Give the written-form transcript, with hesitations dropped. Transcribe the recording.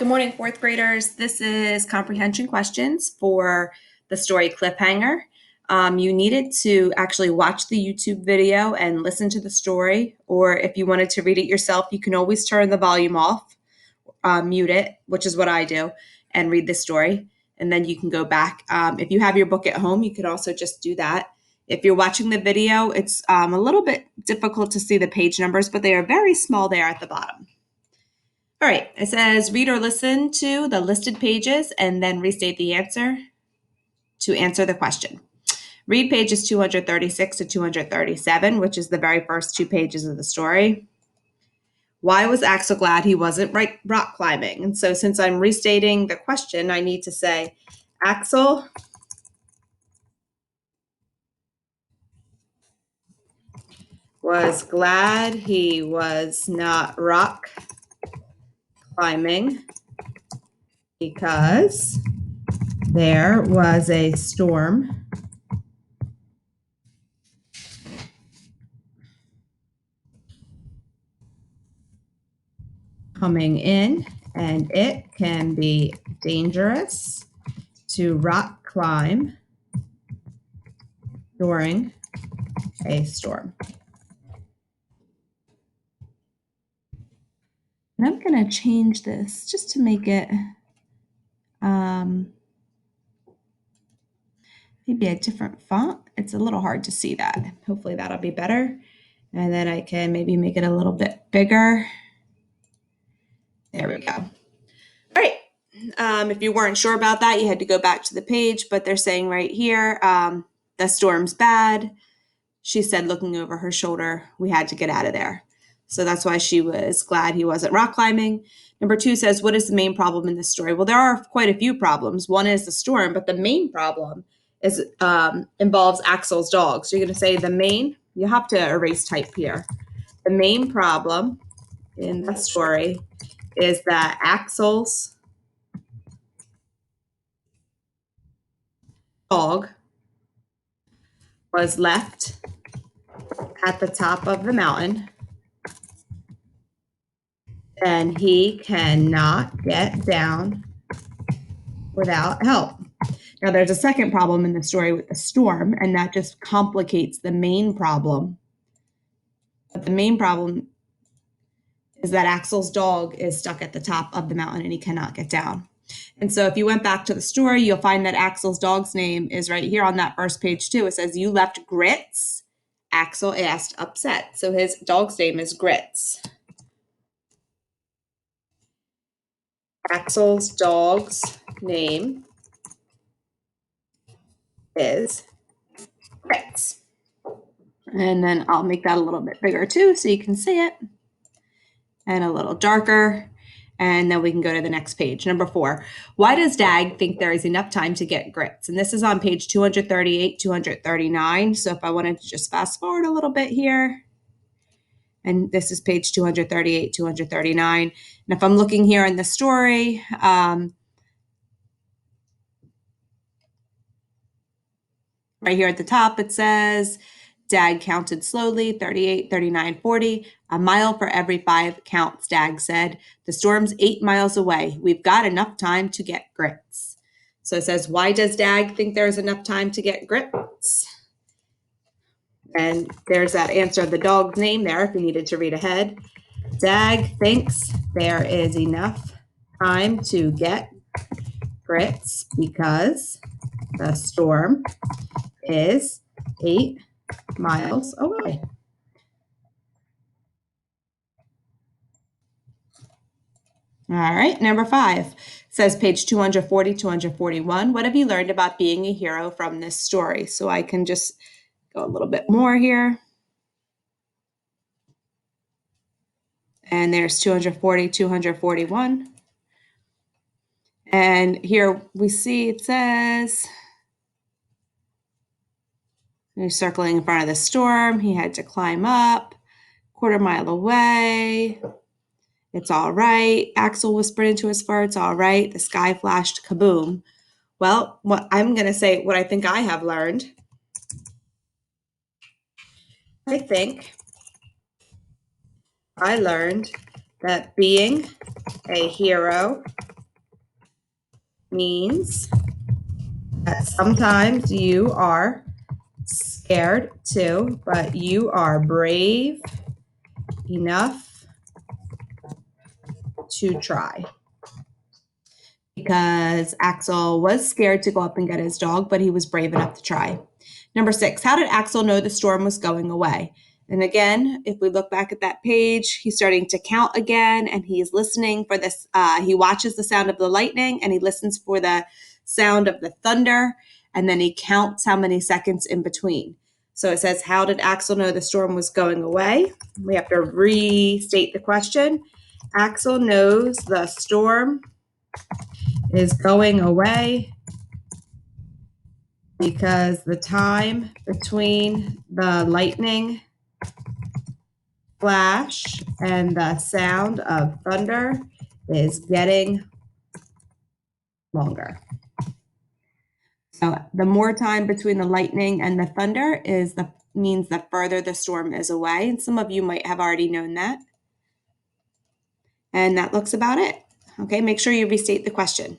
Good morning, fourth graders. This is comprehension questions for the story Cliffhanger. You needed to actually watch the YouTube video and listen to the story, or if you wanted to read it yourself, you can always turn the volume off, mute it, which is what I do, and read the story. And then you can go back. If you have your book at home, you could also just do that. If you're watching the video, it's a little bit difficult to see the page numbers, but they are very small there at the bottom. All right, it says read or listen to the listed pages and then restate the answer to answer the question. Read pages 236 to 237, which is the very first two pages of the story. Why was Axel glad he wasn't rock climbing? And so since I'm restating the question, I need to say Axel was glad he was not rock climbing because there was a storm coming in and it can be dangerous to rock climb during a storm. And I'm going to change this just to make it maybe a different font. It's a little hard to see that. Hopefully that'll be better. And then I can maybe make it a little bit bigger. There we go. All right. If you weren't sure about that, you had to go back to the page, but they're saying right here, the storm's bad. She said, looking over her shoulder, we had to get out of there. So that's why she was glad he wasn't rock climbing. Number 2 says, what is the main problem in this story? Well, there are quite a few problems. One is the storm, but the main problem is involves Axel's dog. So you're going to say the main, you have to erase type here. The main problem in the story is that Axel's dog was left at the top of the mountain and he cannot get down without help. Now, there's a second problem in the story with the storm, and that just complicates the main problem. But the main problem is that Axel's dog is stuck at the top of the mountain and he cannot get down. And so if you went back to the story, you'll find that Axel's dog's name is right here on that first page too. It says, you left Grits? Axel asked, upset. So his dog's name is Grits. Axel's dog's name is Grits. And then I'll make that a little bit bigger too so you can see it. And a little darker. And then we can go to the next page. Number 4, why does Dag think there is enough time to get Grits? And this is on page 238, 239. So if I wanted to just fast forward a little bit here. And this is page 238, 239. And if I'm looking here in the story, right here at the top, it says, Dag counted slowly, 38, 39, 40. A mile for every 5 counts, Dag said. The storm's 8 miles away. We've got enough time to get Grits. So it says, why does Dag think there's enough time to get Grits? And there's that answer of the dog's name there if you needed to read ahead. Dag thinks there is enough time to get Grits because the storm is 8 miles away. All right, number 5 says page 240, 241. What have you learned about being a hero from this story? So I can just go a little bit more here. And there's 240, 241. And here we see it says, he's circling in front of the storm. He had to climb up, quarter-mile away. It's all right. Axel whispered into his fur, it's all right. The sky flashed kaboom. Well, what I'm going to say what I think I have learned. I think I learned that being a hero means that sometimes you are scared too, but you are brave enough to try. Because Axel was scared to go up and get his dog, but he was brave enough to try. Number 6, how did Axel know the storm was going away? And again, if we look back at that page, he's starting to count again, and he's listening for this. He watches the sound of the lightning, and he listens for the sound of the thunder, and then he counts how many seconds in between. So it says, how did Axel know the storm was going away? We have to restate the question. Axel knows the storm is going away because the time between the lightning flash and the sound of thunder is getting longer. So the more time between the lightning and the thunder means the further the storm is away. And some of you might have already known that. And that looks about it. Okay, make sure you restate the question.